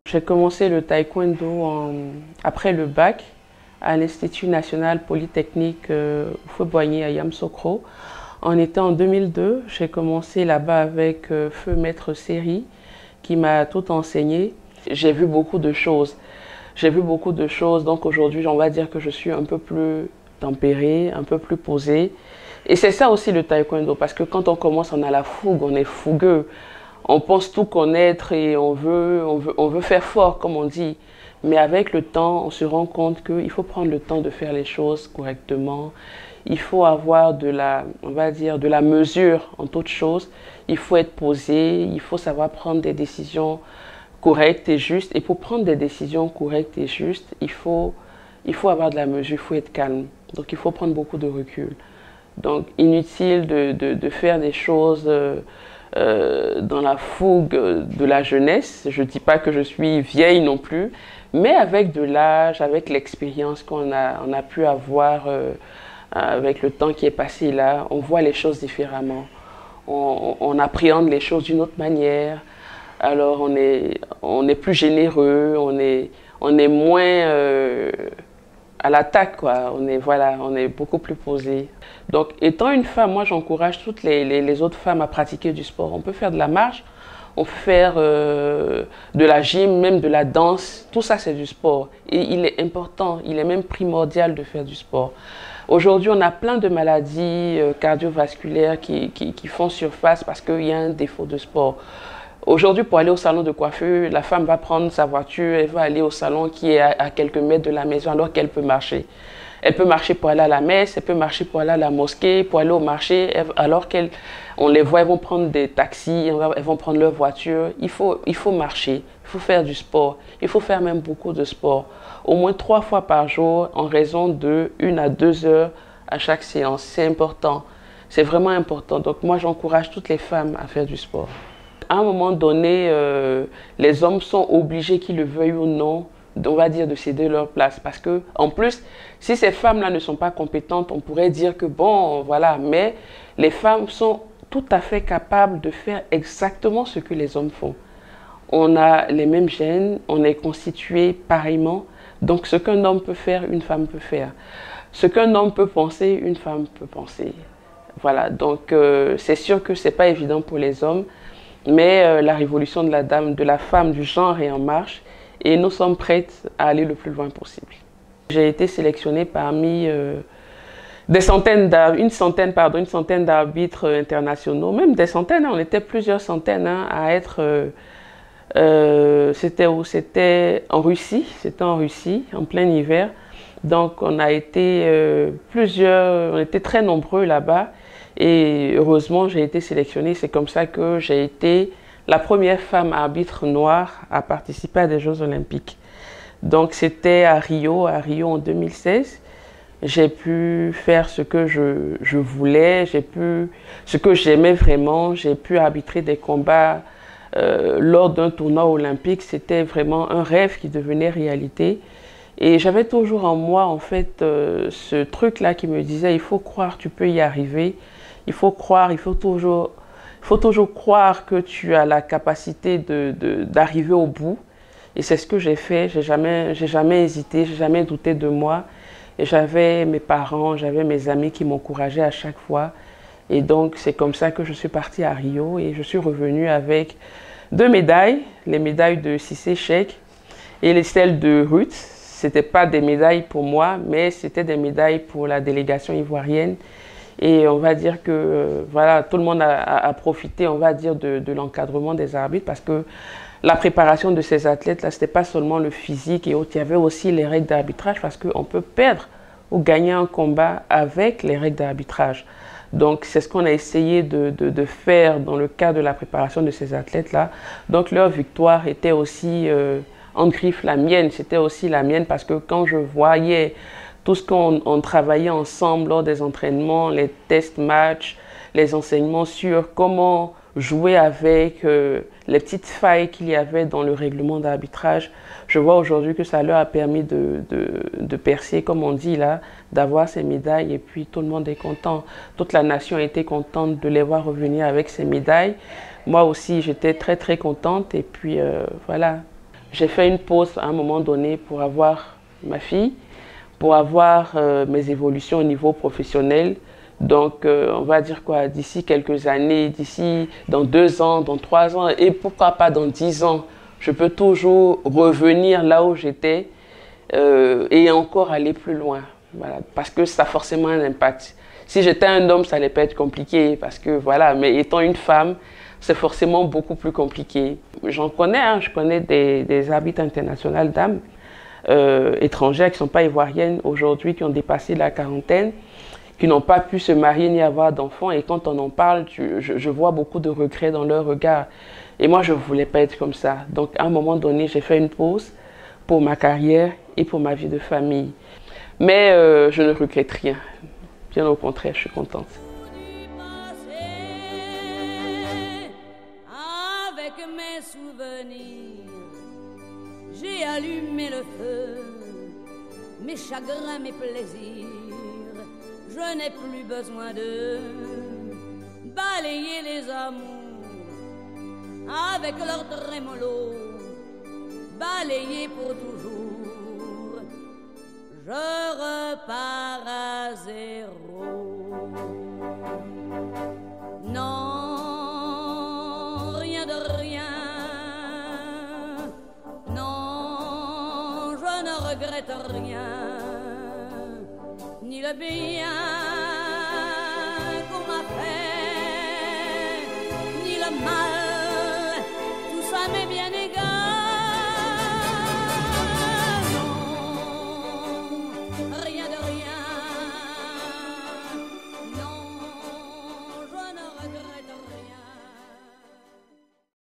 J'ai commencé le taekwondo après le bac à l'Institut national polytechnique Houphouët-Boigny à Yamoussoukro. On était en 2002, j'ai commencé là-bas avec Feu Maître Seri qui m'a tout enseigné. J'ai vu beaucoup de choses. Donc aujourd'hui, on va dire que je suis un peu plus tempérée, un peu plus posée. Et c'est ça aussi le taekwondo, parce que quand on commence, on a la fougue, on est fougueux. On pense tout connaître et on veut faire fort, comme on dit. Mais avec le temps, on se rend compte qu'il faut prendre le temps de faire les choses correctement. Il faut avoir on va dire, de la mesure en toutes choses. Il faut être posé, il faut savoir prendre des décisions correctes et justes. Et pour prendre des décisions correctes et justes, il faut avoir de la mesure, il faut être calme. Donc il faut prendre beaucoup de recul. Donc inutile de faire des choses dans la fougue de la jeunesse. Je ne dis pas que je suis vieille non plus, mais avec de l'âge, avec l'expérience qu'on a pu avoir avec le temps qui est passé là, on voit les choses différemment. On appréhende les choses d'une autre manière. Alors on est plus généreux, on est moins à l'attaque, quoi. On est beaucoup plus posé. Donc, étant une femme, moi, j'encourage toutes les autres femmes à pratiquer du sport. On peut faire de la marche, on peut faire de la gym, même de la danse. Tout ça, c'est du sport. Et il est important, il est même primordial de faire du sport. Aujourd'hui, on a plein de maladies cardiovasculaires qui font surface parce qu'il y a un défaut de sport. Aujourd'hui, pour aller au salon de coiffure, la femme va prendre sa voiture, elle va aller au salon qui est à quelques mètres de la maison alors qu'elle peut marcher. Elle peut marcher pour aller à la messe, elle peut marcher pour aller à la mosquée, pour aller au marché, alors qu'on les voit, elles vont prendre des taxis, elles vont prendre leur voiture. Il faut marcher, il faut faire du sport, il faut faire même beaucoup de sport. Au moins 3 fois par jour, en raison de 1 à 2 heures à chaque séance. C'est important, c'est vraiment important. Donc moi, j'encourage toutes les femmes à faire du sport. À un moment donné, les hommes sont obligés, qu'ils le veuillent ou non, on va dire de céder leur place. Parce que, en plus, si ces femmes-là ne sont pas compétentes, on pourrait dire que bon, voilà. Mais les femmes sont tout à fait capables de faire exactement ce que les hommes font. On a les mêmes gènes, on est constitués pareillement. Donc, ce qu'un homme peut faire, une femme peut faire. Ce qu'un homme peut penser, une femme peut penser. Voilà. Donc, c'est sûr que ce n'est pas évident pour les hommes. Mais la révolution de la femme, du genre est en marche et nous sommes prêtes à aller le plus loin possible. J'ai été sélectionnée parmi une centaine d'arbitres internationaux, même des centaines, on était plusieurs centaines à être... c'était où? C'était en Russie, en plein hiver. Donc on a été on était très nombreux là-bas. Et heureusement, j'ai été sélectionnée. C'est comme ça que j'ai été la première femme arbitre noire à participer à des Jeux Olympiques. Donc c'était à Rio en 2016. J'ai pu faire ce que je voulais, ce que j'aimais vraiment. J'ai pu arbitrer des combats lors d'un tournoi olympique. C'était vraiment un rêve qui devenait réalité. Et j'avais toujours en moi, en fait, ce truc-là qui me disait, il faut croire, tu peux y arriver. Il faut croire, il faut toujours croire que tu as la capacité d'arriver au bout. Et c'est ce que j'ai fait. J'ai jamais hésité, j'ai jamais douté de moi. Et j'avais mes parents, j'avais mes amis qui m'encourageaient à chaque fois. Et donc, c'est comme ça que je suis partie à Rio et je suis revenue avec 2 médailles, les médailles de Cissé Cheikh et celles de Ruth. Ce n'étaient pas des médailles pour moi, mais c'était des médailles pour la délégation ivoirienne. Et on va dire que voilà, tout le monde a profité, on va dire, de l'encadrement des arbitres parce que la préparation de ces athlètes-là, ce n'était pas seulement le physique et autres, il y avait aussi les règles d'arbitrage parce qu'on peut perdre ou gagner un combat avec les règles d'arbitrage. Donc, c'est ce qu'on a essayé de faire dans le cadre de la préparation de ces athlètes-là. Donc, leur victoire était aussi en griffe la mienne, c'était aussi la mienne parce que quand je voyais tout ce qu'on travaillait ensemble lors des entraînements, les test matchs, les enseignements sur comment jouer avec les petites failles qu'il y avait dans le règlement d'arbitrage. Je vois aujourd'hui que ça leur a permis de percer, comme on dit là, d'avoir ces médailles et puis tout le monde est content. Toute la nation a été contente de les voir revenir avec ces médailles. Moi aussi, j'étais très très contente et puis voilà. J'ai fait une pause à un moment donné pour avoir ma fille, pour avoir mes évolutions au niveau professionnel. Donc, on va dire quoi, d'ici quelques années, d'ici dans 2 ans, dans 3 ans, et pourquoi pas dans 10 ans, je peux toujours revenir là où j'étais et encore aller plus loin. Voilà, parce que ça a forcément un impact. Si j'étais un homme, ça allait pas être compliqué, parce que voilà, mais étant une femme, c'est forcément beaucoup plus compliqué. J'en connais, hein, je connais des arbitres internationaux dames étrangères qui ne sont pas ivoiriennes aujourd'hui, qui ont dépassé la quarantaine, qui n'ont pas pu se marier ni avoir d'enfants. Et quand on en parle, je vois beaucoup de regrets dans leur regard. Et moi, je ne voulais pas être comme ça. Donc, à un moment donné, j'ai fait une pause pour ma carrière et pour ma vie de famille. Mais je ne regrette rien. Bien au contraire, je suis contente. Avec mes souvenirs, j'ai allumé le feu, mes chagrins, mes plaisirs. Je n'ai plus besoin de balayer les amours avec leur trémolo, balayer pour toujours. Je repars à zéro. Non, rien de rien. Non, je ne regrette rien. Ni le bien qu'on m'a fait, ni le mal, tout ça m'est bien